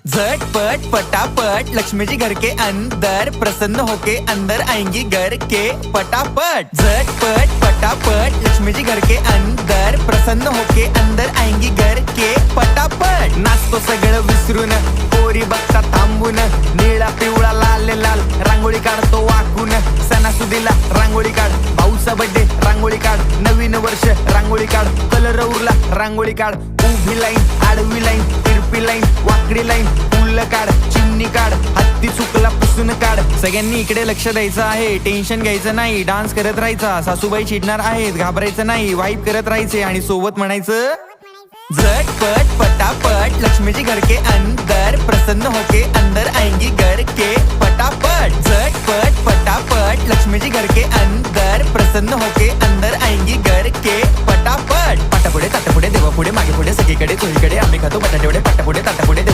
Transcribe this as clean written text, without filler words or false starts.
झटपट पटापट लक्ष्मी जी घर के अंदर, प्रसन्न होके अंदर आएंगी घर के पटापट। झटपट पटापट लक्ष्मी जी घर के अंदर, प्रसन्न होके अंदर आएंगी घर के पटापट। नाचतो सगळं विसरून, पोरी बघता थांबून, निळा पिवळा लाल लाल रांगोळी काढतो वाकून। सणासुदीला रांगोळी काढ, भाऊचा बर्थडे रांगोळी काढ, नवीन वर्ष रांगोळी काढ, कलर उरला रांगोळी काढ। उभी लाईन, आडवी लाईन, तिरपी लाईन, वाकडी लाईन, फुल काढ, चिमणी काढ, हत्ती चुकला पुसून काढ। सगळ्यांनी इकडे लक्ष द्यायचं आहे, टेन्शन घ्यायचं नाही, डान्स करत राहायचा। सासूबाई चिडणार आहेत, घाबरायचं नाही, वाईब करत राहायचे आणि सोबत म्हणायचं झटपट पटापट लक्ष्मी जी घर के अंदर, प्रसन्न होके अंदर आएंगी घर के पटापट। झटपट पटापट लक्ष्मी जी घर के अंदर, प्रसन्न होके अंदर आएंगी घर के पटापट। पाटापुढे ताटापुढे देवापुढे मागे पुढे सगळीकडे चोहीकडे आम्ही खातो बटाटेवडे, पाटापुढे ताटापुढे देवा